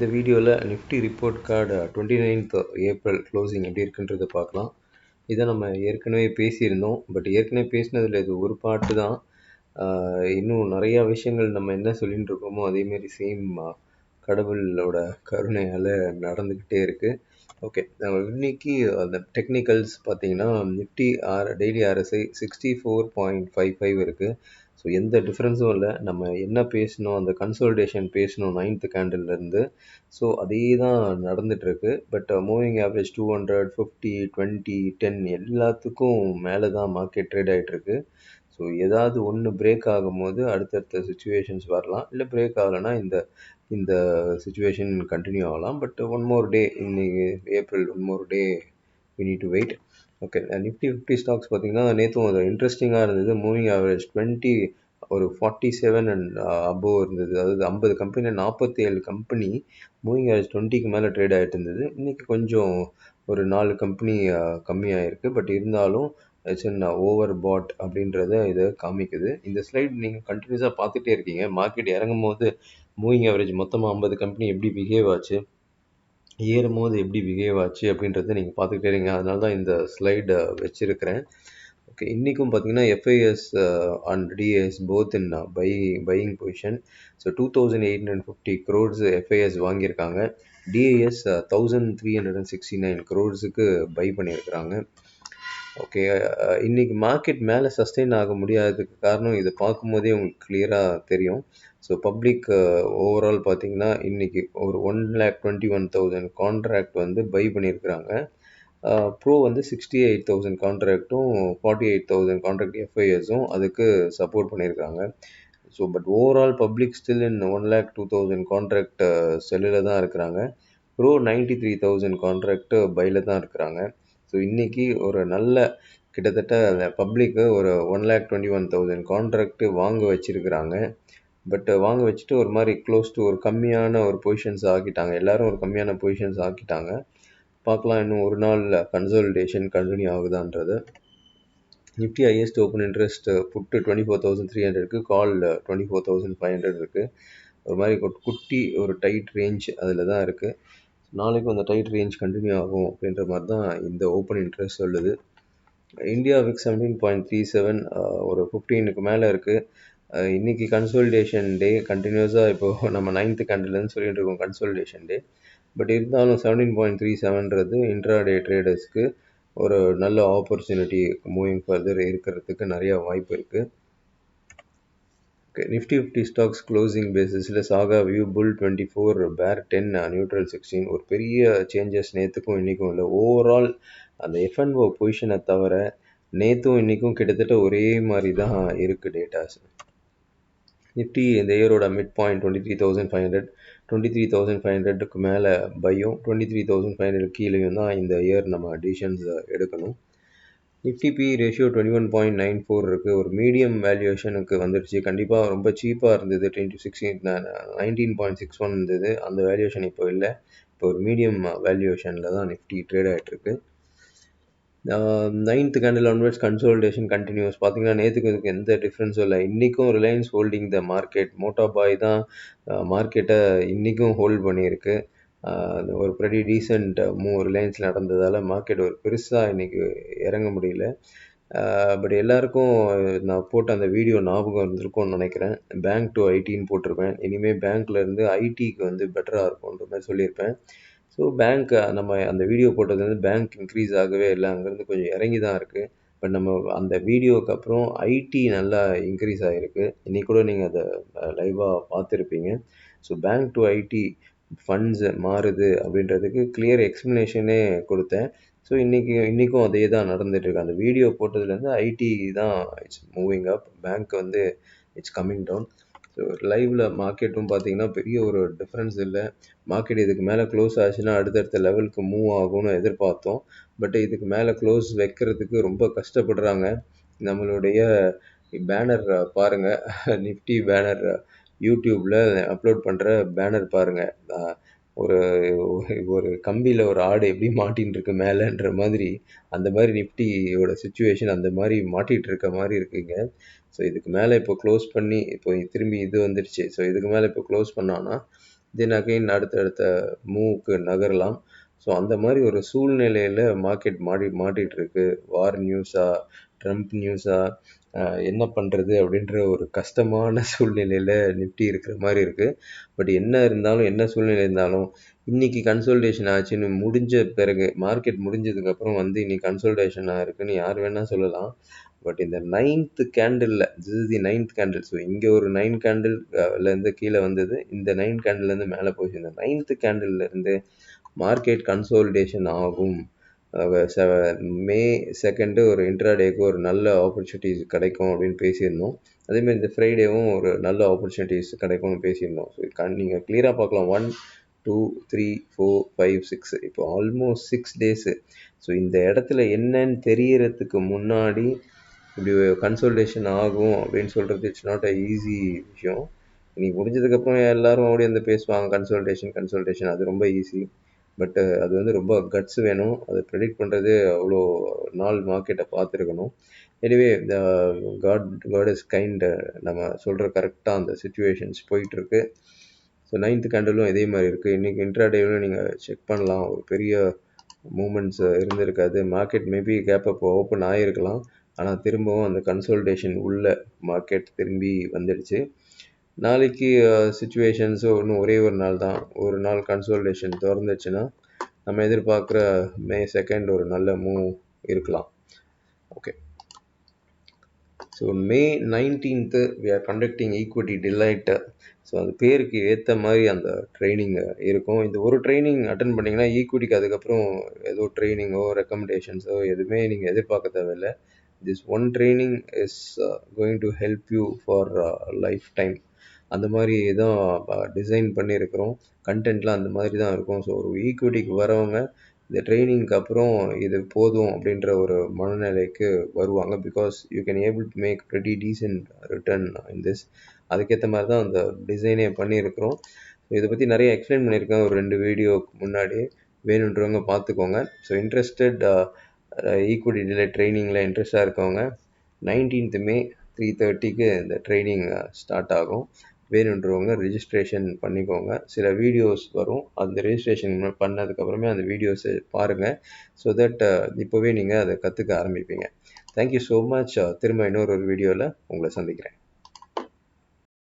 இந்த வீடியோவில் Nifty report card 29th April closing எப்படி இருக்குன்றதை பார்க்கலாம். இதை நம்ம ஏற்கனவே பேசியிருந்தோம். பட் ஏற்கனவே பேசினதில் இது ஒரு பாட்டு தான். இன்னும் நிறையா விஷயங்கள் நம்ம என்ன சொல்லிட்டு இருக்கோமோ அதேமாரி சேம் கடவுளோட கருணையால் நடந்துக்கிட்டே இருக்குது. ஓகே, இன்னைக்கு அந்த டெக்னிக்கல்ஸ் பார்த்தீங்கன்னா நிஃப்டி டெய்லி RSI 64.55 இருக்குது. ஸோ எந்த டிஃப்ரென்ஸும் இல்லை. நம்ம என்ன பேசணும், அந்த கன்சாலிடேஷன் பேசணும் 9th கேண்டில்லேருந்து. ஸோ அதே தான் நடந்துகிட்ருக்கு. பட் மூவிங் ஆவரேஜ் 200, 50, 20, 10 எல்லாத்துக்கும் மேலே தான் மார்க்கெட் ட்ரேட் ஆகிட்டுருக்கு. ஸோ ஏதாவது ஒன்று பிரேக் ஆகும்போது அடுத்தடுத்த சுச்சுவேஷன்ஸ் வரலாம். இல்லை பிரேக் ஆகலைன்னா இந்த சுச்சுவேஷன் கண்டினியூ ஆகலாம். பட் ஒன் மோர் டே, இன்னைக்கு April, one more day we need to wait. Okay, Nifty 50 stocks பார்த்தீங்கன்னா நேற்றும் அது இன்ட்ரெஸ்டிங்காக இருந்தது. மூவிங் ஆவரேஜ் 20 ஒரு 47 அண்ட் அபோவ் இருந்தது. அதாவது 50 கம்பெனி 47 கம்பெனி மூவிங் ஆவரேஜ் 20க்கு மேலே ட்ரேட் ஆகிட்டு இருந்தது. இன்றைக்கி கொஞ்சம் ஒரு 4 கம்பெனி கம்மியாயிருக்கு. பட் இருந்தாலும் இட்ஸ் அன் ஓவர் பாட் அப்படின்றத இதை காமிக்குது. இந்த ஸ்லைட் நீங்கள் கண்டினியூஸாக பார்த்துட்டே இருக்கீங்க. மார்க்கெட் இறங்கும் போது மூவிங் ஆவரேஜ் மொத்தமாக 50 கம்பெனி எப்படி பிஹேவ் ஆச்சு, ஏறும் போது எப்படி பிஹேவ் ஆச்சு அப்படின்றத நீங்கள் பார்த்துக்கிட்டே இருங்க. அதனால தான் இந்த ஸ்லைடை வச்சுருக்கிறேன். ஓகே, இன்றைக்கும் பார்த்தீங்கன்னா FIs and DAS both in buying position. So 2850 crores FIs வாங்கியிருக்காங்க. டிஏஎஸ் 1369 crores பை பண்ணியிருக்கிறாங்க. ஓகே, இன்றைக்கி மார்க்கெட் மேலே சஸ்டெயின் ஆக முடியாததுக்கு காரணம் இதை பார்க்கும்போதே உங்களுக்கு கிளியராக தெரியும். ஸோ பப்ளிக் ஓவரால் பார்த்தீங்கன்னா இன்றைக்கி ஒரு 1,21,000 கான்ட்ராக்ட் வந்து பை பண்ணியிருக்கிறாங்க. ப்ரோ வந்து 68,000 கான்ட்ராக்டும் 48,000 கான்ட்ராக்ட் எஃப்ஐஎஸும் அதுக்கு சப்போர்ட் பண்ணியிருக்காங்க. So but overall public still in 1,02,000 contract செல்லில் தான் இருக்கிறாங்க. ப்ரோ 93,000 கான்ட்ராக்ட் பையில் தான் இருக்கிறாங்க. ஸோ இன்றைக்கி ஒரு நல்ல கிட்டத்தட்ட பப்ளிக்கு ஒரு 1,21,000 கான்ட்ராக்ட் வாங்க வச்சுருக்கிறாங்க. பட் வாங்க வச்சுட்டு ஒரு மாதிரி க்ளோஸ் டு ஒரு கம்மியான ஒரு பொசிஷன்ஸ் ஆக்கிட்டாங்க. எல்லோரும் ஒரு கம்மியான பொசிஷன்ஸ் ஆக்கிட்டாங்க. பார்க்கலாம் இன்னும் ஒரு நாள் கன்சாலிடேஷன் கண்டினியூ ஆகுதான்றது. Nifty highest open interest put 24,300 call 24,500 இருக்குது. ஒரு மாதிரி குட்டி ஒரு டைட் ரேஞ்ச் அதில் தான் இருக்குது. நாளைக்கும் அந்த டைட் ரேஞ்ச் கண்டினியூ ஆகும் அப்படின்ற மாதிரி தான் இந்த ஓப்பன் இன்ட்ரெஸ்ட் சொல்லுது. இந்தியா விக்ஸ் 17.37 ஒரு 15க்கு மேலே இருக்குது. இன்றைக்கி கன்சாலிடேஷன் டே கண்டினியூஸாக இப்போது நம்ம 9th கேண்டில்னு சொல்லிட்டு இருக்கோம் கன்சாலிடேஷன் டே. பட் இருந்தாலும் 17.37ன்றது இன்ட்ராடே ட்ரேடர்ஸ்க்கு ஒரு நல்ல ஆப்பர்ச்சுனிட்டி மூவிங் ஃபர்தர் இருக்கிறதுக்கு நிறையா வாய்ப்பு இருக்குது. நிஃப்டி 50 ஸ்டாக்ஸ் க்ளோசிங் பேசிஸில் சாகா வியூ புல் 24, பேர் 10, நியூட்ரல் 16. ஒரு பெரிய சேஞ்சஸ் நேற்றுக்கும் இன்றைக்கும் இல்லை. ஓவரால் அந்த எஃப்என்ஓ பொசிஷனை தவிர நேற்றும் இன்றைக்கும் கிட்டத்தட்ட ஒரே மாதிரி தான் இருக்குது டேட்டாஸ். நிஃப்டி இந்த இயரோட மிட் பாயிண்ட் 23,500, 23,500க்கு மேலே பையும் 23,500 கீழேயும் தான் இந்த இயர் நம்ம டிசிஷன்ஸ் எடுக்கணும். நிஃப்டி பி ரேஷியோ 21.94 இருக்குது. ஒரு மீடியம் வேல்யூவேஷனுக்கு வந்துடுச்சு. கண்டிப்பாக ரொம்ப சீப்பாக இருந்தது. 19.61 இருந்தது. அந்த வேல்யூவேஷன் இப்போ இல்லை. இப்போ ஒரு மீடியம் வேல்யூவேஷனில் தான் நிஃப்டி ட்ரேட் ஆகிட்டுருக்கு. 9th candle onwards consolidation continuous. பார்த்தீங்கன்னா நேற்றுக்கு இதுக்கு எந்த டிஃப்ரென்ஸும் இல்லை. இன்றைக்கும் ரிலையன்ஸ் ஹோல்டிங் த மார்க்கெட். மோட்டாபாய் தான் மார்க்கெட்டை இன்றைக்கும் ஹோல்ட் பண்ணியிருக்கு. ஒரு ப்ரெடி டீசெண்ட் ரிலையன்ஸில் நடந்ததால் மார்க்கெட் ஒரு பெருசாக இன்றைக்கி இறங்க முடியல. பட் எல்லாருக்கும் நான் போட்ட அந்த வீடியோ ஞாபகம் இருந்திருக்கும்னு நினைக்கிறேன். பேங்க் டு ஐடின்னு போட்டிருப்பேன். இனிமேல் பேங்க்லேருந்து ஐடிக்கு வந்து பெட்டராக இருக்கும்ன்ற மாதிரி சொல்லியிருப்பேன். ஸோ பேங்க் நம்ம அந்த வீடியோ போட்டது வந்து பேங்க் இன்க்ரீஸ் ஆகவே இல்லை, அங்கேருந்து கொஞ்சம் இறங்கி தான் இருக்குது. பட் நம்ம அந்த வீடியோவுக்கு அப்புறம் ஐடி நல்லா இன்க்ரீஸ் ஆகிருக்கு. இன்றைக்கி கூட நீங்கள் அதை லைவாக பார்த்துருப்பீங்க. ஸோ பேங்க் டு ஐடி ஃபண்ட்ஸ் மாறுது அப்படின்றதுக்கு கிளியர் எக்ஸ்ப்ளனேஷனே கொடுத்தேன். ஸோ இன்றைக்கும் அதே தான் நடந்துகிட்ருக்கு. அந்த வீடியோ போட்டதுலேருந்து ஐடி தான் இட்ஸ் மூவிங் அப், பேங்க் வந்து இட்ஸ் கம்மிங் டவுன். ஸோ லைவில் மார்க்கெட்டும் பார்த்திங்கன்னா பெரிய ஒரு டிஃப்ரென்ஸ் இல்லை. மார்க்கெட் இதுக்கு மேலே க்ளோஸ் ஆச்சுன்னா அடுத்தடுத்த லெவலுக்கு மூவ் ஆகும்னு எதிர்பார்த்தோம். பட் இதுக்கு மேலே க்ளோஸ் வைக்கிறதுக்கு ரொம்ப கஷ்டப்படுறாங்க. நம்மளுடைய பேனர் பாருங்கள், நிஃப்டி பேனர் யூடியூப்பில் அப்லோட் பண்ணுற பேனர் பாருங்கள். ஒரு ஒரு கம்பியில் ஒரு ஆடு எப்படி மாட்டின்னு இருக்கு மேலேன்ற மாதிரி, அந்த மாதிரி நிஃப்டியோட சுச்சுவேஷன் அந்த மாதிரி மாட்டிகிட்டு இருக்க மாதிரி இருக்குங்க. ஸோ இதுக்கு மேலே இப்போ க்ளோஸ் பண்ணி இப்போ திரும்பி இது வந்துடுச்சு. ஸோ இதுக்கு மேலே இப்போ க்ளோஸ் பண்ணான்னா தென் அகைன் அடுத்தடுத்த மூவ்க்கு நகரலாம். ஸோ அந்த மாதிரி ஒரு சூழ்நிலையில் மார்க்கெட் மாட்டிகிட்டு இருக்கு. வார் நியூஸா, ட்ரம்ப் நியூஸா, என்ன பண்ணுறது அப்படின்ற ஒரு கஷ்டமான சூழ்நிலையில் நிஃப்டி இருக்கிற மாதிரி இருக்குது. பட் என்ன இருந்தாலும், என்ன சூழ்நிலை இருந்தாலும், இன்னைக்கு கன்சல்டேஷன் ஆச்சுன்னு முடிஞ்ச பிறகு, மார்க்கெட் முடிஞ்சதுக்கப்புறம் வந்து இன்னைக்கு கன்சல்டேஷன் இருக்குன்னு யார் வேணால் சொல்லலாம். பட் இந்த 9th கேண்டிலில், this is the 9th candle. So இங்கே ஒரு 9 கேண்டில்லேருந்து கீழே வந்தது, இந்த 9 கேண்டில்லேருந்து மேலே போச்சு. இந்த 9th கேண்டில்லேருந்து மார்க்கெட் கன்சோலிடேஷன் ஆகும். மே 2 ஒரு இன்ட்ராடேக்கு ஒரு நல்ல ஆப்பர்ச்சுனிட்டிஸ் கிடைக்கும் அப்படின்னு பேசியிருந்தோம். அதேமாதிரி இந்த ஃப்ரைடேவும் ஒரு நல்ல ஆப்பர்ச்சுனிட்டிஸ் கிடைக்கும்னு பேசியிருந்தோம். ஸோ நீங்கள் கிளியராக பார்க்கலாம். 1 2 3 4 5 6 இப்போ ஆல்மோஸ்ட் 6 டேஸு. ஸோ இந்த இடத்துல என்னன்னு தெரியறதுக்கு முன்னாடி இப்படி கன்சல்டேஷன் ஆகும் அப்படின்னு சொல்கிறது இட்ஸ் நாட் அ ஈஸி விஷயம். இன்னைக்கு முடிஞ்சதுக்கப்புறம் எல்லாரும் ஓடி வந்து பேசுவாங்க கன்சல்டேஷன், அது ரொம்ப ஈஸி. பட் அது வந்து ரொம்ப கட்ஸ் வேணும். அதை ப்ரெடிக்ட் பண்ணுறது அவ்வளோ நாள் மார்க்கெட்டை பார்த்துருக்கணும். Anyway God is kind. நம்ம சொல்கிற கரெக்டாக அந்த சுச்சுவேஷன்ஸ் போயிட்டுருக்கு. ஸோ 9th கேண்டிலும் இதே மாதிரி இருக்குது. இன்றைக்கி இன்ட்ராடேவிலும் நீங்கள் செக் பண்ணலாம். ஒரு பெரிய மூமெண்ட்ஸ் இருந்திருக்காது. Market maybe gap up open ஆகிருக்கலாம். ஆனால் திரும்பவும் அந்த கன்சல்டேஷன் உள்ள மார்க்கெட் திரும்பி வந்துடுச்சு. நாளைக்கு சுச்சுவேஷன்ஸு இன்னும் ஒரே ஒரு நாள் தான். ஒரு நாள் கன்சல்டேஷன் திறந்துச்சுன்னா நம்ம எதிர்பார்க்குற மே 2 ஒரு நல்ல மூவ் இருக்கலாம். Okay. So May 19th we are conducting equity delight. So அந்த பேருக்கு ஏற்ற மாதிரி அந்த ட்ரைனிங் இருக்கும். இந்த ஒரு ட்ரைனிங் அட்டன் பண்ணிங்கன்னா ஈக்விட்டிக்கு அதுக்கப்புறம் ஏதோ ட்ரைனிங்கோ ரெக்கமெண்டேஷன்ஸோ எதுவுமே நீங்கள் எதிர்பார்க்க தேவையில்லை. This one training is going to help you for life time. அந்த மாதிரி தான் டிசைன் பண்ணியிருக்கிறோம். கண்டென்ட்லாம் அந்த மாதிரி தான் இருக்கும். ஸோ ஒரு ஈக்விட்டிக்கு வரவங்க இந்த ட்ரைனிங்க்கு அப்புறம் இது போதும் அப்படின்ற ஒரு மனநிலைக்கு வருவாங்க. Because you can able to make pretty decent return in this. அதுக்கேற்ற மாதிரி தான் அந்த டிசைனே பண்ணியிருக்கிறோம். இதை பற்றி நிறைய எக்ஸ்பிளைன் பண்ணியிருக்கேன் ஒரு 2 வீடியோக்கு முன்னாடி. வேணுன்றவங்க பார்த்துக்கோங்க. ஸோ இன்ட்ரெஸ்டட் ஈக்விட்டி டிலைட் ட்ரைனிங்கில் இன்ட்ரெஸ்டாக இருக்கவங்க 19th மே 3:30க்கு இந்த ட்ரைனிங் ஸ்டார்ட் ஆகும். வேணுன்றவங்க ரிஜிஸ்ட்ரேஷன் பண்ணிக்கோங்க. சில வீடியோஸ் வரும். அந்த ரிஜிஸ்ட்ரேஷன் பண்ணதுக்கப்புறமே அந்த வீடியோஸை பாருங்கள். ஸோ தட் இப்போவே நீங்கள் அதை கற்றுக்க ஆரம்பிப்பீங்க. Thank you so much. திரும்ப இன்னொரு வீடியோவில் உங்களை சந்திக்கிறேன்.